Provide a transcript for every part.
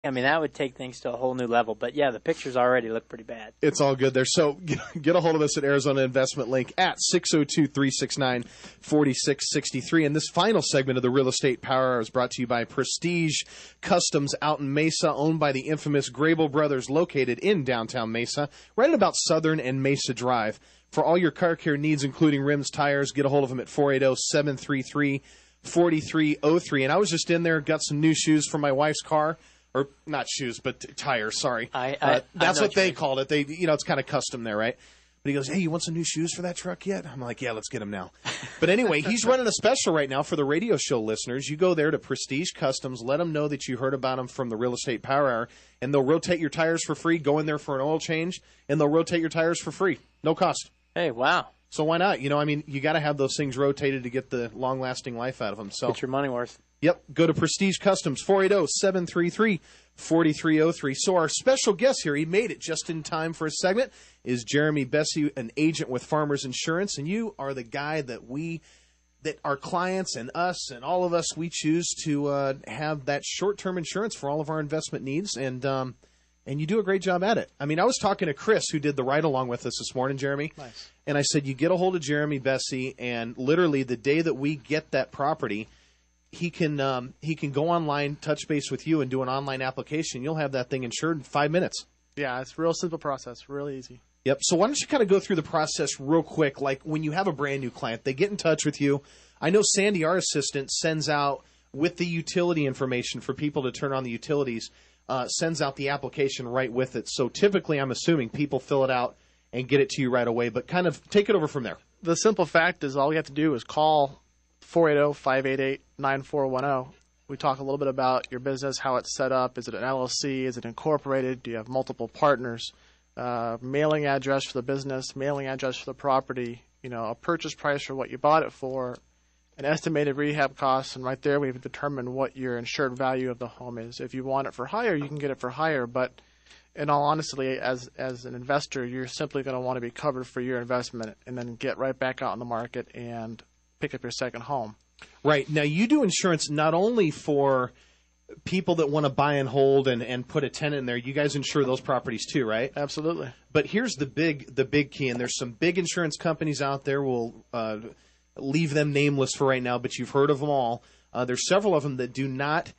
I mean, that would take things to a whole new level. But, yeah, the pictures already look pretty bad. It's all good there. So get a hold of us at Arizona Investment Link at 602-369-4663. And this final segment of the Real Estate Power Hour is brought to you by Prestige Customs out in Mesa, owned by the infamous Grable Brothers, located in downtown Mesa, right at about Southern and Mesa Drive. For all your car care needs, including rims, tires, get a hold of them at 480-733-4303. And I was just in there, got some new shoes for my wife's car. Or not shoes, but tires, sorry. That's what they called it. They, it's kind of custom there, right? But he goes, hey, you want some new shoes for that truck yet? I'm like, yeah, let's get them now. But anyway, he's running a special right now for the radio show listeners. You go there to Prestige Customs, let them know that you heard about them from the Real Estate Power Hour, and they'll rotate your tires for free. Go in there for an oil change, and they'll rotate your tires for free. No cost. Hey, wow. So why not? You got to have those things rotated to get the long-lasting life out of them. So get your money worth. Yep. Go to Prestige Customs, 480-733-4303. So our special guest here, he made it just in time for a segment, is Jeremy Bessie, an agent with Farmers Insurance. And you are the guy that our clients and us and all of us, we choose to have that short-term insurance for all of our investment needs. And you do a great job at it. I mean, I was talking to Chris, who did the ride-along with us this morning, Jeremy. Nice. And I said, you get a hold of Jeremy Bessie, and literally the day that we get that property, he can go online, touch base with you, and do an online application. You'll have that thing insured in 5 minutes. Yeah, it's a real simple process, really easy. Yep. So why don't you kind of go through the process real quick? Like when you have a brand new client, they get in touch with you. I know Sandy, our assistant, sends out with the utility information for people to turn on the utilities, sends out the application right with it. So typically, I'm assuming people fill it out and get it to you right away. But kind of take it over from there. The simple fact is all we have to do is call 480-588-9410. We talk a little bit about your business, how it's set up. Is it an LLC? Is it incorporated? Do you have multiple partners? Mailing address for the business, mailing address for the property, a purchase price for what you bought it for, an estimated rehab cost, and right there we've determined what your insured value of the home is. If you want it for hire, you can get it for hire, but in all honesty, as an investor, you're simply going to want to be covered for your investment and then get right back out in the market and pick up your second home. Right. Now, you do insurance not only for people that want to buy and hold and put a tenant in there. You guys insure those properties too, right? Absolutely. But here's the big key, and there's some big insurance companies out there. We'll leave them nameless for right now, but you've heard of them all. There's several of them that do not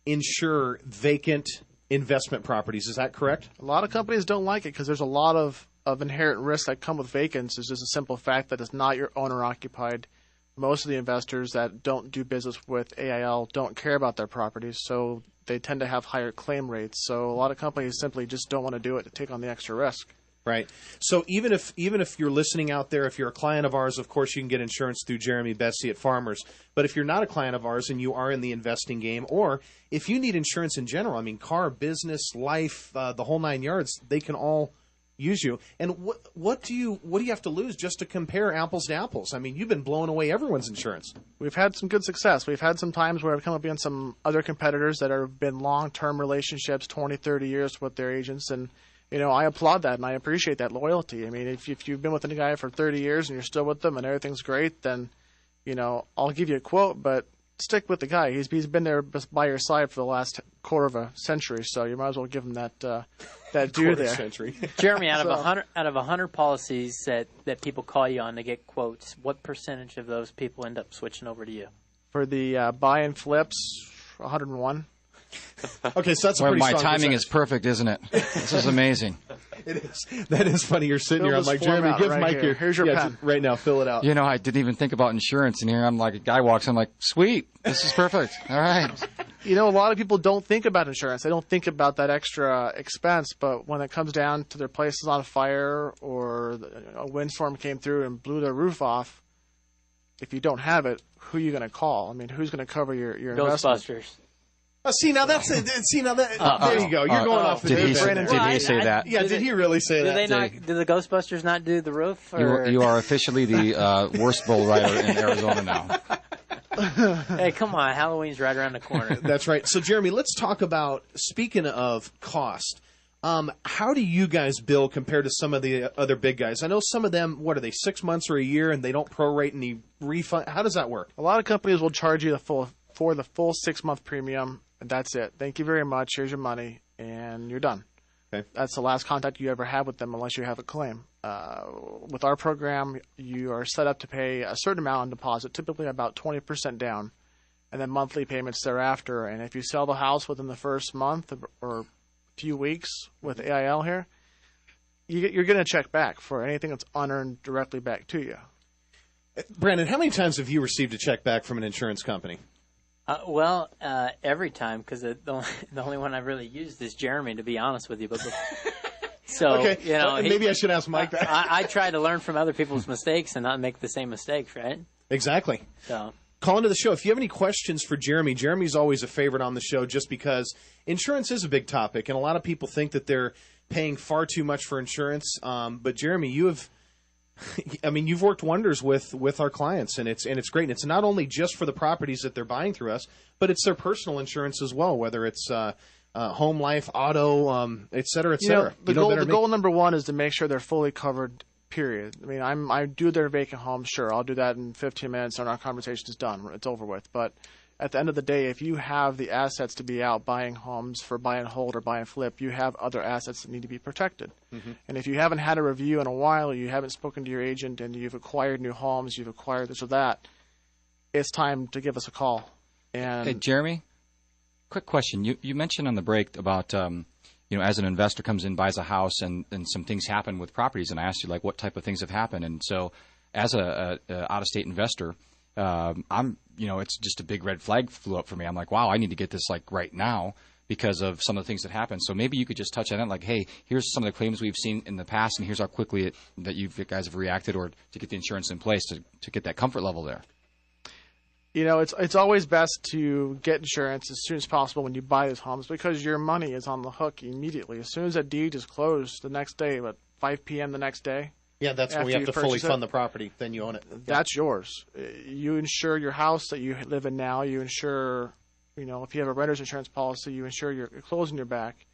insure vacant investment properties. Is that correct? A lot of companies don't like it because there's a lot of inherent risks that come with vacants. It's just a simple fact that it's not your owner-occupied. Most of the investors that don't do business with AIL don't care about their properties, so they tend to have higher claim rates. So a lot of companies simply just don't want to do it to take on the extra risk. Right. So even if you're listening out there, if you're a client of ours, of course you can get insurance through Jeremy Bessie at Farmers. But if you're not a client of ours and you are in the investing game, or if you need insurance in general, I mean car, business, life, the whole nine yards, they can all use you. And what do you have to lose just to compare apples to apples? I mean, you've been blowing away everyone's insurance. We've had some good success. We've had some times where I've come up against some other competitors that have been long-term relationships, 20, 30 years with their agents, and I applaud that and I appreciate that loyalty. I mean, if you've been with a guy for 30 years and you're still with them and everything's great, then I'll give you a quote, but stick with the guy. He's been there by your side for the last quarter of a century, so you might as well give him that due there. Century. Jeremy, out of 100 policies that people call you on to get quotes, what percentage of those people end up switching over to you? For the buy and flips, 101. Okay, so that's a pretty my strong timing percentage. is perfect, isn't it? This is amazing. It is. That is funny. You're sitting here. I'm like, Jeremy, give Mike here. Here's your pen. Right now, fill it out. I didn't even think about insurance, and here I'm like, a guy walks in, I'm like, sweet, this is perfect. All right. A lot of people don't think about insurance. They don't think about that extra expense, but when it comes down to their place is on fire or a windstorm came through and blew their roof off, if you don't have it, who are you going to call? I mean, who's going to cover your investment? Ghostbusters. See, now that's it. See, now that there you go. You're going off the Did he deep end. did he say that? Yeah, did he really say that? Do the Ghostbusters not do the roof? Or? You are officially the worst bull rider in Arizona now. Hey, come on. Halloween's right around the corner. That's right. So, Jeremy, let's talk about, speaking of cost, how do you guys bill compared to some of the other big guys? I know some of them, what are they, 6 months or a year, and they don't prorate any refund? How does that work? A lot of companies will charge you for the full 6-month premium, That's it. Thank you very much. Here's your money, and you're done. Okay. That's the last contact you ever have with them unless you have a claim. With our program, you are set up to pay a certain amount in deposit, typically about 20% down, and then monthly payments thereafter. And if you sell the house within the first month or few weeks with AIL here, you're getting a check back for anything that's unearned directly back to you. Brandon, how many times have you received a check back from an insurance company? Every time, because the only one I've really used is Jeremy, to be honest with you. But so, okay. Maybe I should ask Mike that. I try to learn from other people's mistakes and not make the same mistakes, right? Exactly. So, call into the show. If you have any questions for Jeremy, Jeremy's always a favorite on the show just because insurance is a big topic, and a lot of people think that they're paying far too much for insurance. But Jeremy, you've worked wonders with our clients, and it's great. And it's not only just for the properties that they're buying through us, but it's their personal insurance as well, whether it's home, life, auto, et cetera, et cetera. The goal number one is to make sure they're fully covered. Period. I mean, I do their vacant home. Sure, I'll do that in 15 minutes, and our conversation is done. It's over with. But at the end of the day, if you have the assets to be out buying homes for buy and hold or buy and flip, you have other assets that need to be protected. Mm-hmm. And if you haven't had a review in a while, you haven't spoken to your agent, and you've acquired new homes, you've acquired this or that, it's time to give us a call. And hey, Jeremy, quick question. You mentioned on the break about as an investor comes in, buys a house, and some things happen with properties, and I asked you, like, what type of things have happened. And so as a out-of-state investor, it's just a big red flag flew up for me. I'm like, wow, I need to get this, like, right now because of some of the things that happen. So maybe you could just touch on it, like, hey, here's some of the claims we've seen in the past, and here's how quickly that you guys have reacted, or to get the insurance in place to get that comfort level there. It's always best to get insurance as soon as possible when you buy these homes because your money is on the hook immediately. As soon as that deed is closed the next day, at 5 p.m. the next day. Yeah, that's when we have to fully fund the property. Then you own it. That's yours. You insure your house that you live in now. You insure, if you have a renter's insurance policy, you insure your clothes in your back.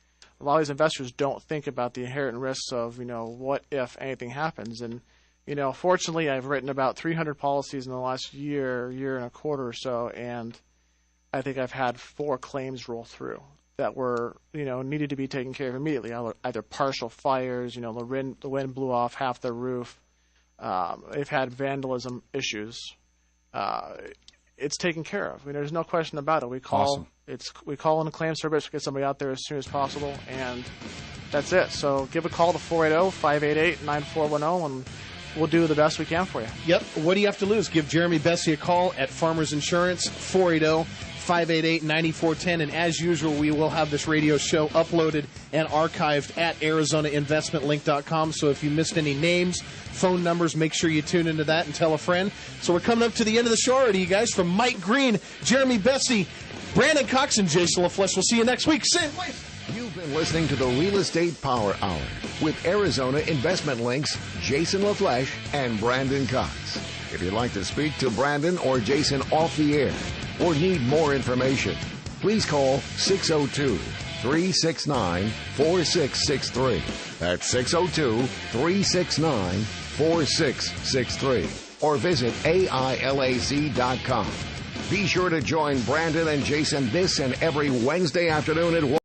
A lot of these investors don't think about the inherent risks of, what if anything happens. And fortunately, I've written about 300 policies in the last year and a quarter or so, and I think I've had 4 claims roll through that were, needed to be taken care of immediately. Either partial fires, the wind blew off half the roof. They've had vandalism issues. It's taken care of. There's no question about it. We call in the claim service, get somebody out there as soon as possible, and that's it. So give a call to 480-588-9410, and we'll do the best we can for you. Yep. What do you have to lose? Give Jeremy Bessie a call at Farmers Insurance, 480-588-9410. And as usual, we will have this radio show uploaded and archived at ArizonaInvestmentLink.com. So if you missed any names, phone numbers, make sure you tune into that and tell a friend. So we're coming up to the end of the show already, you guys. From Mike Green, Jeremy Bessie, Brandon Cox, and Jason LaFleche. We'll see you next week. Same place. You've been listening to the Real Estate Power Hour with Arizona Investment Link's Jason LaFleche and Brandon Cox. If you'd like to speak to Brandon or Jason off the air or need more information, please call 602-369-4663. That's 602-369-4663. Or visit AILAC.com. Be sure to join Brandon and Jason this and every Wednesday afternoon at 1.